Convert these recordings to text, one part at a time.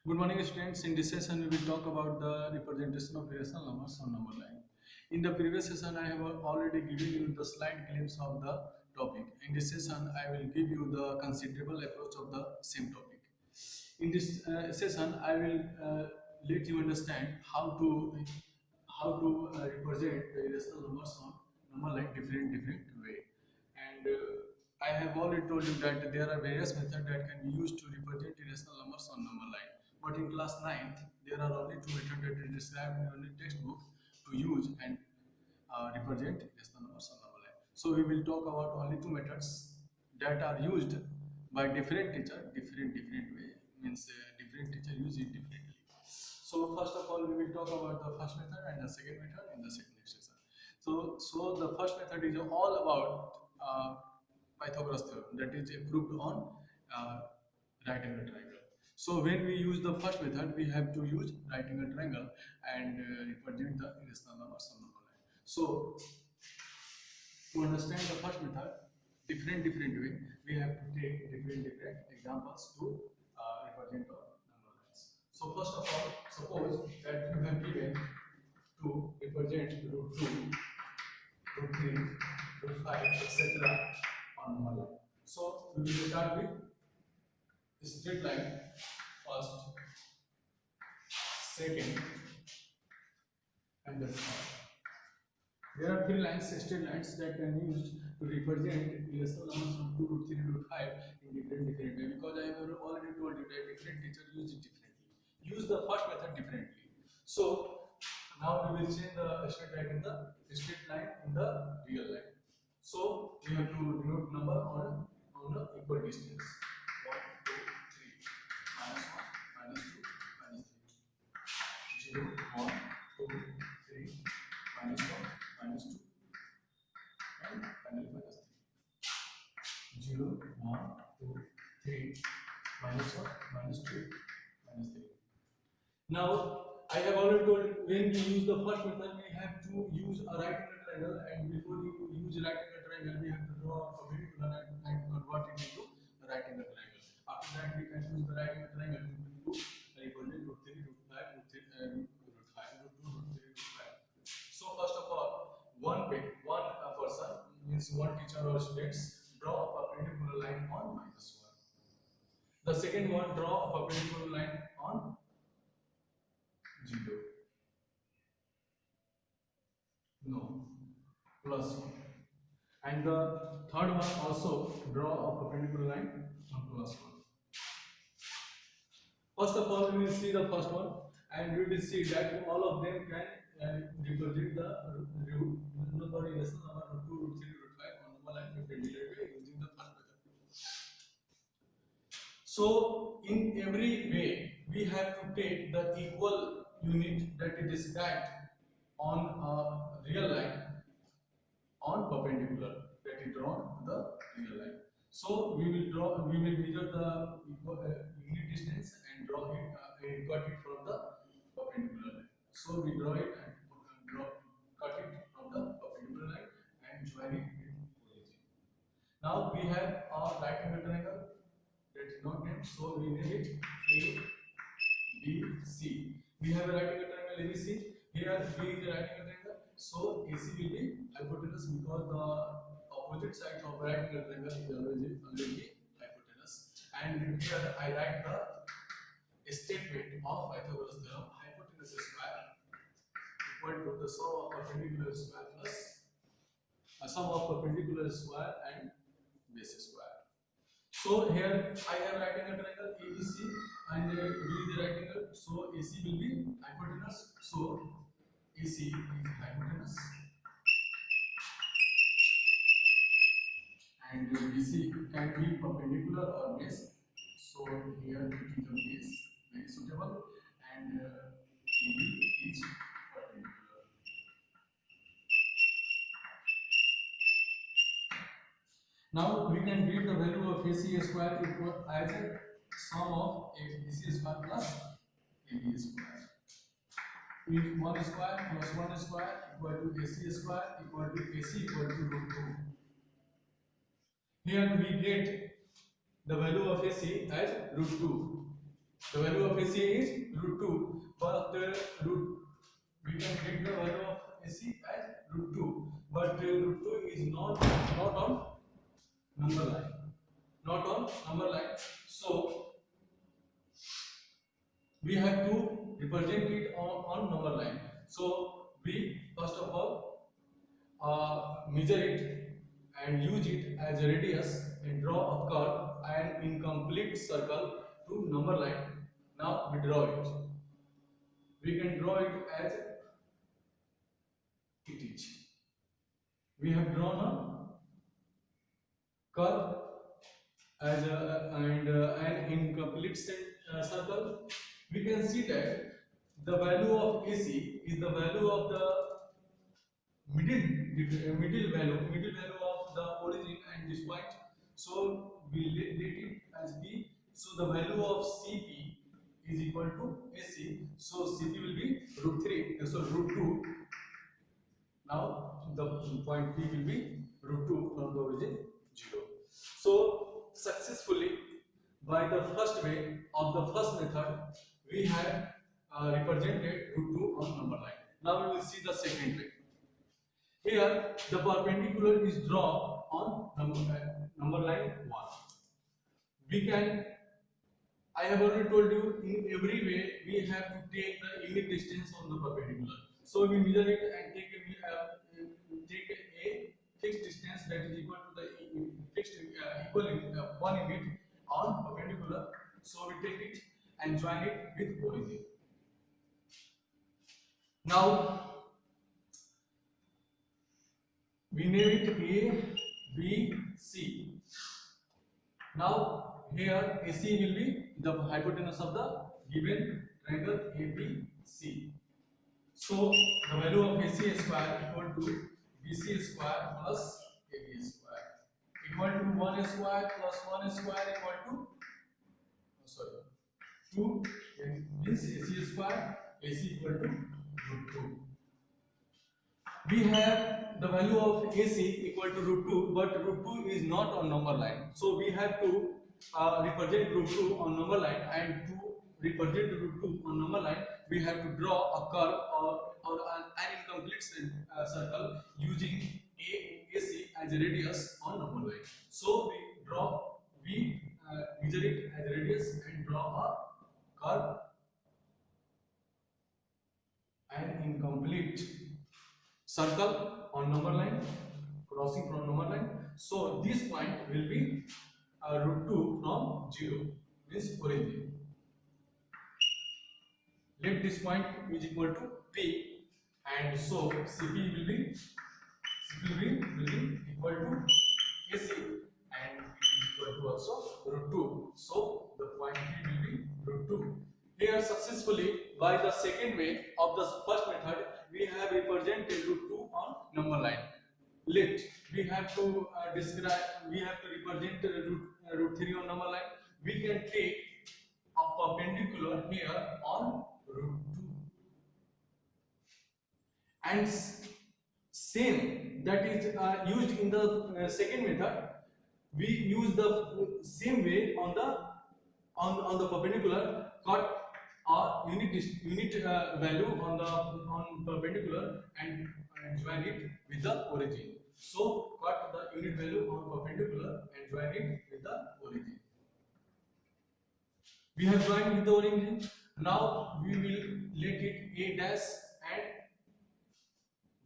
Good morning, students. In this session, we will talk about the representation of irrational numbers on number line. In the previous session, I have already given you the slight glimpse of the topic. In this session, I will give you the considerable approach of the same topic. In this session, I will let you understand how to represent the irrational numbers on number line different way. And I have already told you that there are various methods that can be used to represent irrational numbers on number line. But in class 9th, there are only two methods that is described in your textbook to use and represent irrational numbers on number line. So we will talk about only two methods that are used by different teacher, different way. Means different teacher use it differently. So first of all, we will talk about the first method and the second method in the second session. So the first method is all about Pythagoras theorem that is proved on uh, right angle triangle. So when we use the first method, we have to use right angle triangle and represent the irrational numbers on number line. So to understand the first method, different way, we have to take different examples to represent the number lines. So first of all, suppose that you have given to represent root 2, root 3, root 5, etc. on number line. So we will start with straight line first, second, and the third. There are three lines, straight lines that can be used to represent irrational numbers from 2 root 3 root 5 in different way, because I have already told you that different teachers use it differently. Use the first method differently. So now we will change the straight line in the straight line in the real line. So we have to denote number on the equal distance. 1, 2, 3, minus 1, minus 2, minus 3. 0, 1, 2, 3, minus 1, minus 2, and finally minus 3. 0, 1, 2, 3, minus 1, minus 2, minus 3. Now, I have already told you when we use the first method, we have to use a right angle triangle, and before you use right angle triangle, we have to draw a perpendicular line and convert it into a right angle triangle. After that, we can use the right angle triangle to represent root 3, root 5, root 3, root 5, root 2, root 3, root 5. So first of all, one person means one teacher or students draw a perpendicular line on minus 1. The second one, draw a perpendicular line on 0. No, plus 1. And the third one also draw a perpendicular line on plus 1. First of all, we will see the first one, and we will see that all of them can represent the number irrational number root 2, root 3, root 5 on number line perpendicular using the first method. So in every way, we have to take the equal unit that is described on a real line on perpendicular that is drawn to the real line. So we will measure the unit distance and draw it and cut it from the perpendicular line. So we draw it and cut it from the perpendicular line and join it with origin. Now we have a right angle triangle that is not named, so we name it A B C. We have a right angle triangle ABC. Here B is a right angle triangle, so AC will be hypotenuse because the opposite side of right angle triangle is always be hypotenuse. And here I write the statement of Pythagoras theorem: hypotenuse square equal to the sum of perpendicular square plus sum of perpendicular square and base square. So here I have right angle triangle ABC and B is the right angle, so AC will be hypotenuse. So AC is hypotenuse and BC can be perpendicular or base. So here it is a base, very suitable, and AB is perpendicular. Now we can get the value of AC square equal as a sum of AC square plus AB square. If 1 square plus 1 square equal to AC square equal to AC equal to root 2. Here we get the value of AC as root 2. The value of AC is root 2, but root we can get the value of AC as root 2, but root 2 is not on number line, not on number line. So we have to represent it on number line. So we first of all measure it and use it as a radius and draw a curve and incomplete circle to number line. Now we draw it. We can draw it as it is. We have drawn a curve as an incomplete circle. We can see that the value of AC is the value of the middle value of the origin and this point. So we let it as B. So the value of CP is equal to AC. So CP will be root 3. So root 2. Now the point P will be root 2 from the origin 0. So successfully by the first way of the first method we have represented root 2 on number line. Now we will see the second way. Here the perpendicular is drawn on number line 1. We can, I have already told you, in every way we have to take the unit distance on the perpendicular. So we measure it and take a fixed distance that is equal to the fixed equal 1 unit on perpendicular. So we take it and join it with origin. Now we name it A, B, C. Now here AC will be the hypotenuse of the given triangle ABC. So the value of AC square equal to BC square plus AB square equal to 1 square plus 1 square equal to 2 means AC square, AC equal to root 2. We have the value of AC equal to root 2, but root 2 is not on number line. So we have to represent root 2 on number line, and to represent root 2 on number line, we have to draw a curve or an incomplete circle using AC as a radius on number line. So we measure it as a radius and draw a curve and incomplete circle on number line, crossing from number line. So this point will be root 2 from 0, means origin. Let this point is equal to P, and so CP will be equal to AC, and it is equal to also root 2. So the point P will be root 2. Here successfully by the second way of the first method we have represented root 2 on number line. Let we have to represent root 3 on number line. We can take a perpendicular here on root 2, and same that is used in the second method. We use the same way on the perpendicular, cut our unit value on perpendicular and join it with the origin. So cut the unit value on perpendicular and join it with the origin. We have joined with the origin. Now we will let it A dash and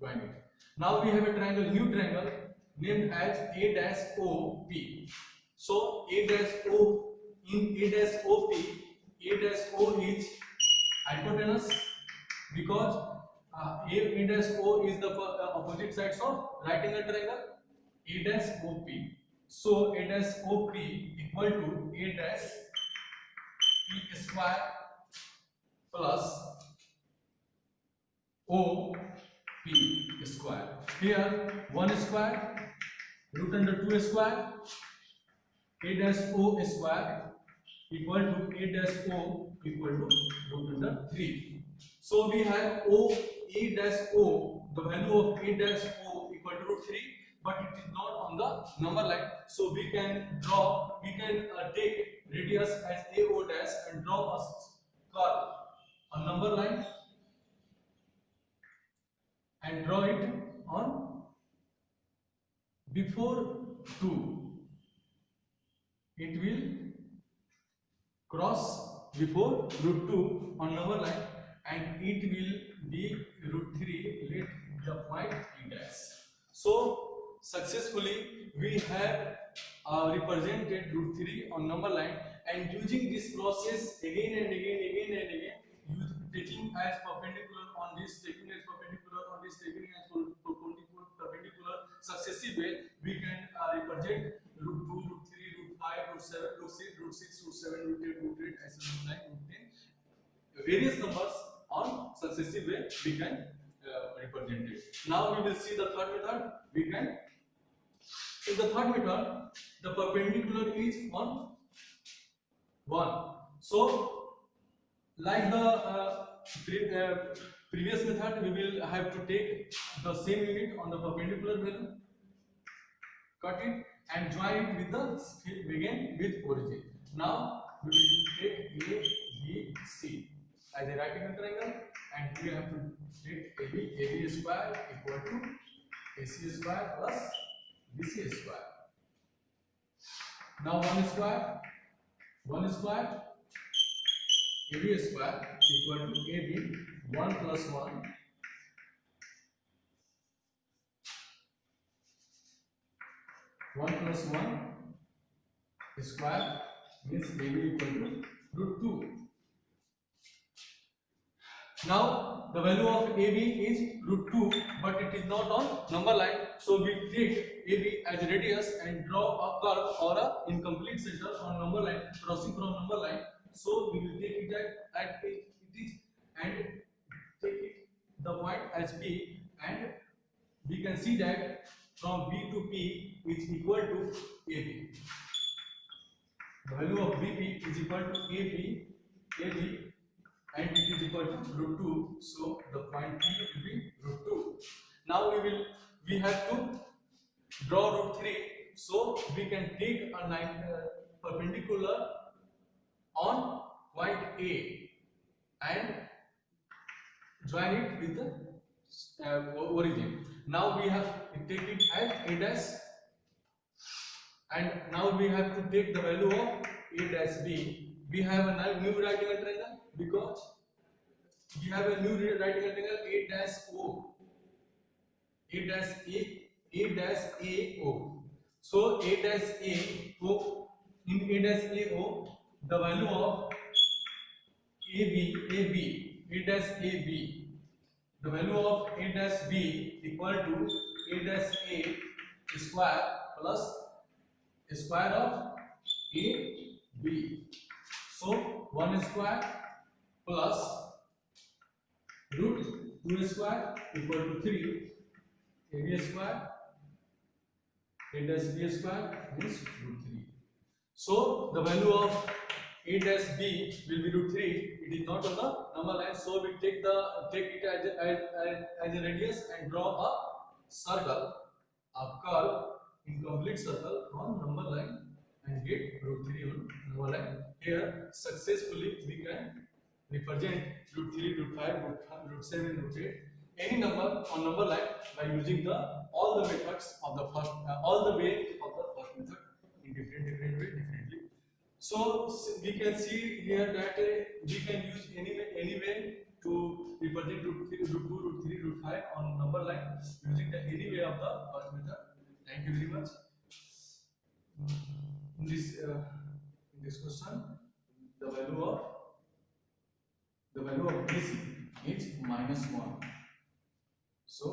join it. Now we have a triangle, new triangle named as A dash OP. So A dash O, in A dash OP, A dash O is hypotenuse because A dash O is the opposite sides of right angle triangle A dash OP. So A dash OP equal to A dash P square plus OP square. Here 1 square root under 2 square A dash O square equal to A dash O equal to root under 3. So we have A dash O, the value of A dash O equal to root 3, but it is not on the number line. So we can take radius as AO dash and draw before 2, it will cross before root 2 on number line, and it will be root 3. Let the point E dash. So successfully we have represented root 3 on number line, and using this process again and again, taking as perpendicular on this, taking as perpendicular on this, taking as perpendicular successive way, we can represent root 2, root 3, root 5, root 7, root 6, root 6, root 7, root 8, root 8, as root 9, root 10. Various numbers on successive way we can represent it. Now we will see the third method. We can, in the third method, the perpendicular is on 1. So like the previous method, we will have to take the same unit on the perpendicular value, cut it and join it with the begin with origin. Now we will take A, B, C as a right angle triangle, and we have to take AB square equal to AC square plus BC square. Now 1 square AB square equal to AB 1 plus 1 plus 1 square means AB equal to root 2. Now the value of AB is root 2, but it is not on number line, so we take AB as a radius and draw a curve or a incomplete center on number line crossing from number line. So we will take it at it is and take it the point as P, and we can see that from B to P is equal to AB. The value of BP is equal to AB, and it is equal to root 2. So the point P will be root 2. Now we have to draw root 3. So we can take a perpendicular on point A and join it with the origin. Now we have to take it as A dash, and now we have to take the value of A dash B. We have a new right angle triangle because we have a new right angle triangle A dash O. A dash A O. So A dash A O, in A dash A O, the value of A dash AB, the value of A dash B equal to A dash A square plus square of AB. So 1 square plus root 2 square equal to 3. AB square A dash B square is root 3. So the value of A dash B will be root 3. It is not on the number line, so we take it as a radius and draw a circle, a curve, incomplete circle on number line, and get root 3 on number line. Here successfully we can represent root 3, root 5, root 7, root 8, any number on number line by using all the methods of the first method in different way differently. So we can see here that we can use any way to represent root 2, root 3, root 5 on number line using any way of the first method. Thank you very much. In this question, the value of BC is -1. So